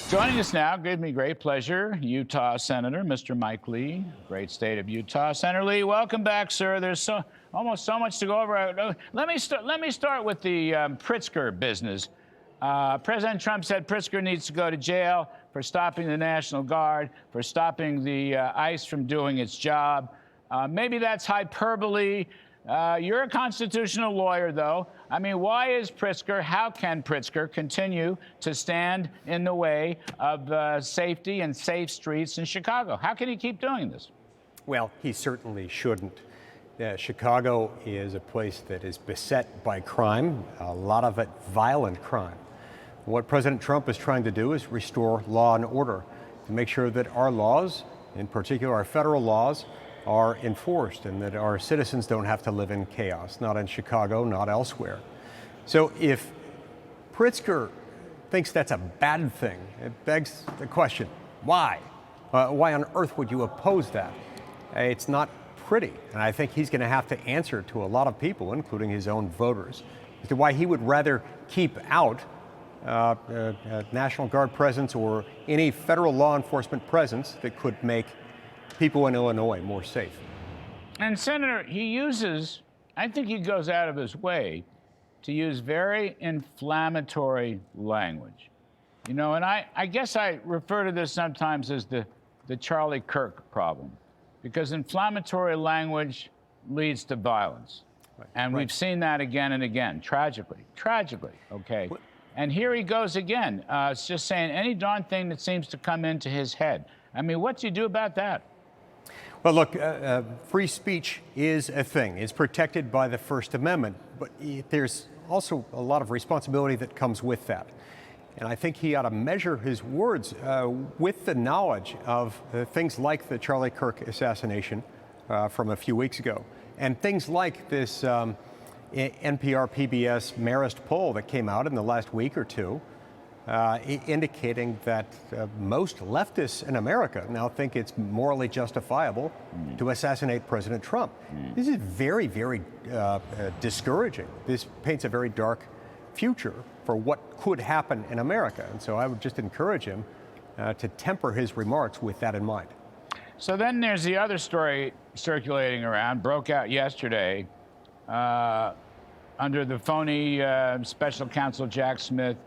Joining us now, give me great pleasure, Utah Senator Mr. Mike Lee, great state of Utah. Senator Lee, welcome back, sir. There's almost so much to go over. Let me start with the Pritzker business. President Trump said Pritzker needs to go to jail for stopping the National Guard, for stopping the ICE from doing its job. Maybe that's hyperbole. You're a constitutional lawyer, though. I mean, why is Pritzker, how can Pritzker continue to stand in the way of safety and safe streets in Chicago? How can he keep doing this? Well, he certainly shouldn't. Chicago is a place that is beset by crime, a lot of it violent crime. What President Trump is trying to do is restore law and order, to make sure that our laws, in particular our federal laws, are enforced and that our citizens don't have to live in chaos, not in Chicago, not elsewhere. So if Pritzker thinks that's a bad thing, it begs the question, why? Why on earth would you oppose that? It's not pretty, and I think he's going to have to answer to a lot of people, including his own voters, as to why he would rather keep out National Guard presence or any federal law enforcement presence that could make people in Illinois more safe. And Senator, I think he goes out of his way to use very inflammatory language. You know, and I guess I refer to this sometimes as the Charlie Kirk problem, because inflammatory language leads to violence. Right. And we've seen that again and again, tragically, okay? And here he goes again. It's just saying any darn thing that seems to come into his head. I mean, what do you do about that? Well, look, free speech is a thing. It's protected by the First Amendment, but there's also a lot of responsibility that comes with that. And I think he ought to measure his words with the knowledge of things like the Charlie Kirk assassination from a few weeks ago, and things like this NPR PBS Marist poll that came out in the last week or two, indicating that most leftists in America now think it's morally justifiable to assassinate President Trump. This is very, very discouraging. This paints a very dark future for what could happen in America. And so I would just encourage him to temper his remarks with that in mind. So then there's the other story circulating around, broke out yesterday, under the phony special counsel Jack Smith.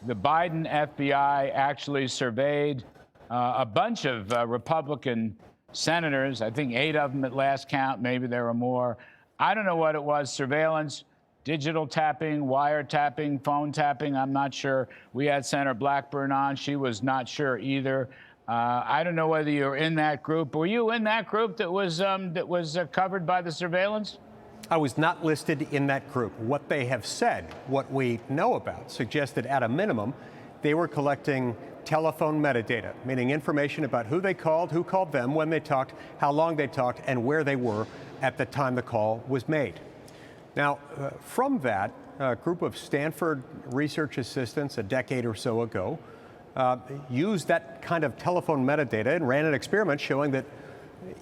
The Biden FBI actually surveyed a bunch of Republican senators, I think 8 of them at last count, maybe there were more. I don't know what it was, surveillance, digital tapping, wiretapping, phone tapping, I'm not sure. We had Senator Blackburn on, she was not sure either. I don't know whether you're in that group. Were you in that group that was covered by the surveillance? I was not listed in that group. What they have said, what we know about, suggests that at a minimum, they were collecting telephone metadata, meaning information about who they called, who called them, when they talked, how long they talked, and where they were at the time the call was made. Now, from that, a group of Stanford research assistants a decade or so ago used that kind of telephone metadata and ran an experiment showing that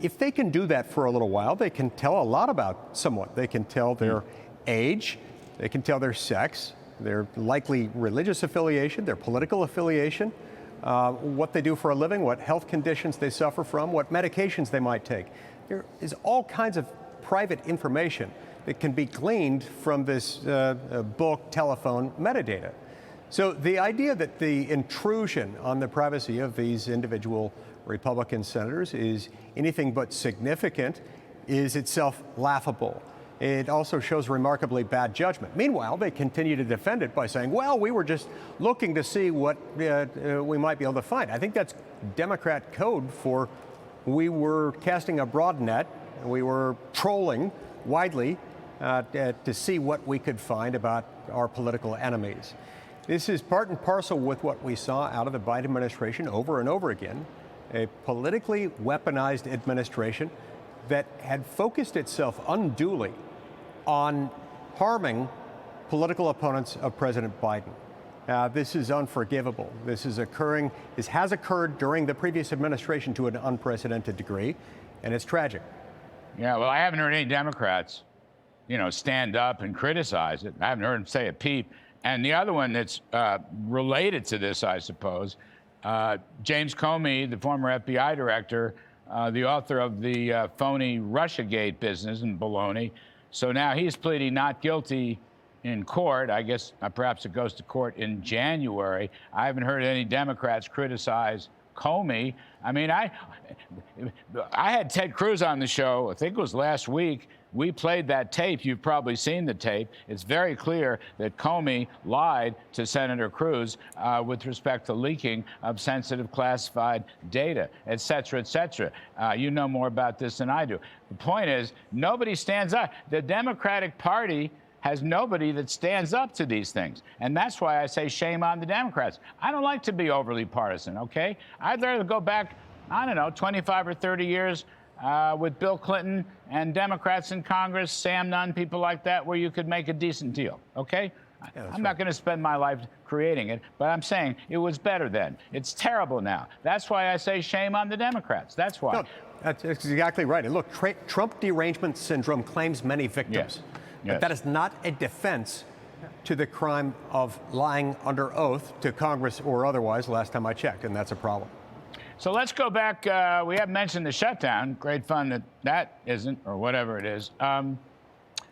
if they can do that for a little while, they can tell a lot about someone. They can tell their age, they can tell their sex, their likely religious affiliation, their political affiliation, what they do for a living, what health conditions they suffer from, what medications they might take. There is all kinds of private information that can be gleaned from this bulk telephone metadata. So the idea that the intrusion on the privacy of these individual Republican senators is anything but significant is itself laughable. It also shows remarkably bad judgment. Meanwhile, they continue to defend it by saying, well, we were just looking to see what we might be able to find. I think that's Democrat code for we were casting a broad net, we were trolling widely to see what we could find about our political enemies. This is part and parcel with what we saw out of the Biden administration over and over again. A politically weaponized administration that had focused itself unduly on harming political opponents of President Biden. This is unforgivable. This has occurred during the previous administration to an unprecedented degree, and it's tragic. Yeah, well, I haven't heard any Democrats, stand up and criticize it. I haven't heard them say a peep. And the other one that's related to this, I suppose, James Comey, the former FBI director, the author of the phony Russiagate business and baloney. So now he's pleading not guilty in court. I guess perhaps it goes to court in January. I haven't heard any Democrats criticize Comey. I mean, I had Ted Cruz on the show, I think it was last week. We played that tape. You've probably seen the tape. It's very clear that Comey lied to Senator Cruz with respect to leaking of sensitive classified data, et cetera, et cetera. You know more about this than I do. The point is, nobody stands up. The Democratic Party has nobody that stands up to these things. And that's why I say shame on the Democrats. I don't like to be overly partisan, okay? I'd rather go back, I don't know, 25 or 30 years with Bill Clinton and Democrats in Congress, Sam Nunn, people like that, where you could make a decent deal, okay? Yeah, I'm not going to spend my life creating it, but I'm saying it was better then. It's terrible now. That's why I say shame on the Democrats. That's why. No, that's exactly right. And look, Trump derangement syndrome claims many victims. Yes. But that is not a defense to the crime of lying under oath to Congress or otherwise, last time I checked, and that's a problem. So let's go back. We haven't mentioned the shutdown. Great fun that isn't, or whatever it is.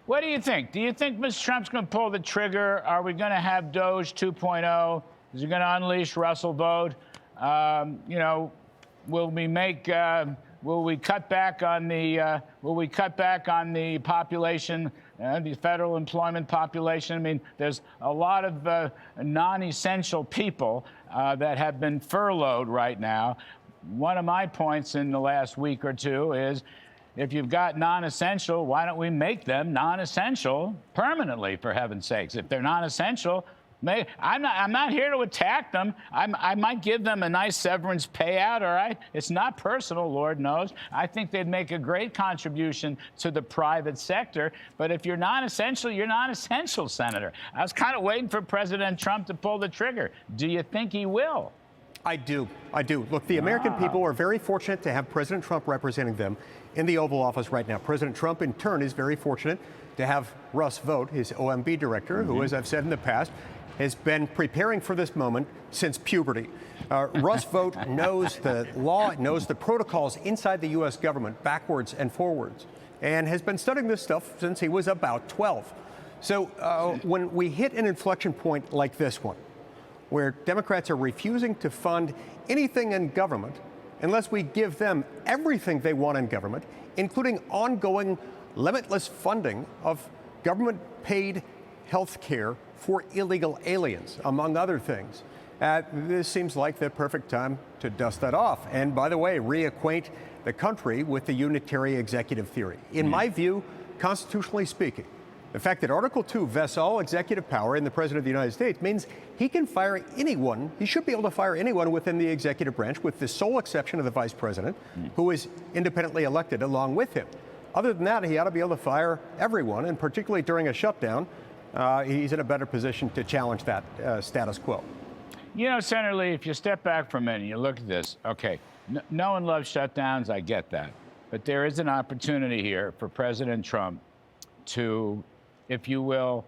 What do you think? Do you think Mr. Trump's going to pull the trigger? Are we going to have Doge 2.0? Is he going to unleash Russell Vote? You know, will we make? Will we cut back on the? Will we cut back on the population? The federal employment population. I mean, there's a lot of non-essential people that have been furloughed right now. One of my points in the last week or two is, if you've got non-essential, why don't we make them non-essential permanently, for heaven's sakes? If they're non-essential, I'm not here to attack them. I might give them a nice severance payout, all right? It's not personal, Lord knows. I think they'd make a great contribution to the private sector. But if you're non-essential, you're non-essential, Senator. I was kind of waiting for President Trump to pull the trigger. Do you think he will? I do. Look, the American people are very fortunate to have President Trump representing them in the Oval Office right now. President Trump, in turn, is very fortunate to have Russ Vogt, his OMB director, who, as I've said in the past, has been preparing for this moment since puberty. Russ Vogt knows the law, knows the protocols inside the U.S. government backwards and forwards, and has been studying this stuff since he was about 12. So when we hit an inflection point like this one, where Democrats are refusing to fund anything in government unless we give them everything they want in government, including ongoing limitless funding of government-paid health care for illegal aliens, among other things. This seems like the perfect time to dust that off. And by the way, reacquaint the country with the unitary executive theory. In my view, constitutionally speaking, the fact that Article 2 vests all executive power in the President of the United States means he can fire anyone, he should be able to fire anyone within the executive branch, with the sole exception of the Vice President, who is independently elected along with him. Other than that, he ought to be able to fire everyone, and particularly during a shutdown, he's in a better position to challenge that status quo. You know, Senator Lee, if you step back for a minute and you look at this, okay, no one loves shutdowns, I get that. But there is an opportunity here for President Trump to, if you will,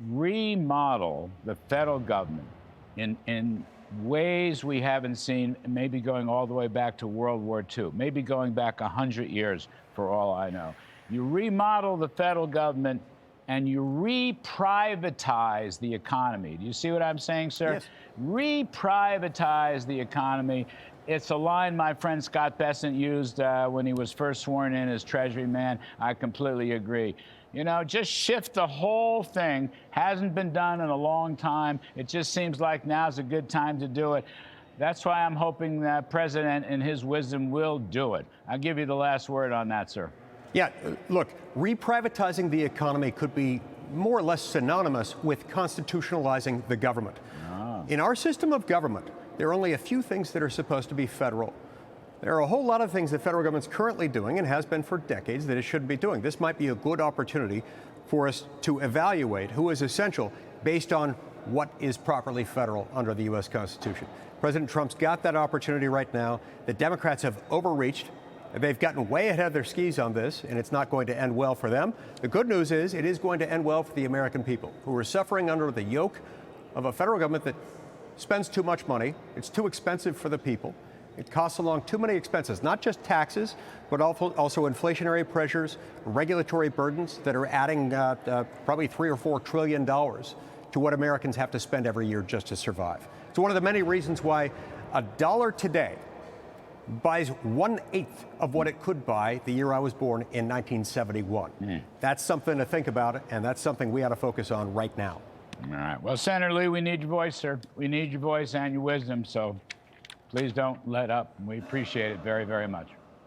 remodel the federal government in ways we haven't seen, maybe going all the way back to World War II, maybe going back 100 years for all I know. You remodel the federal government and you re-privatize the economy. Do you see what I'm saying, sir? Yes. Re-privatize the economy. It's a line my friend Scott Bessent used when he was first sworn in as Treasury man. I completely agree. You know, just shift the whole thing. Hasn't been done in a long time. It just seems like now's a good time to do it. That's why I'm hoping that President, in his wisdom, will do it. I'll give you the last word on that, sir. Yeah, look, reprivatizing the economy could be more or less synonymous with constitutionalizing the government. In our system of government, there are only a few things that are supposed to be federal. There are a whole lot of things the federal government's currently doing and has been for decades that it shouldn't be doing. This might be a good opportunity for us to evaluate who is essential based on what is properly federal under the U.S. Constitution. President Trump's got that opportunity right now. The Democrats have overreached. They've gotten way ahead of their skis on this, and it's not going to end well for them. The good news is it is going to end well for the American people, who are suffering under the yoke of a federal government that spends too much money. It's too expensive for the people. It costs along too many expenses, not just taxes, but also inflationary pressures, regulatory burdens that are adding probably $3 or $4 trillion to what Americans have to spend every year just to survive. It's one of the many reasons why a dollar today buys 1/8 of what it could buy the year I was born in 1971. That's something to think about, and that's something we ought to focus on right now. All right. Well, Senator Lee, we need your voice, sir. We need your voice and your wisdom, so please don't let up. We appreciate it very, very much.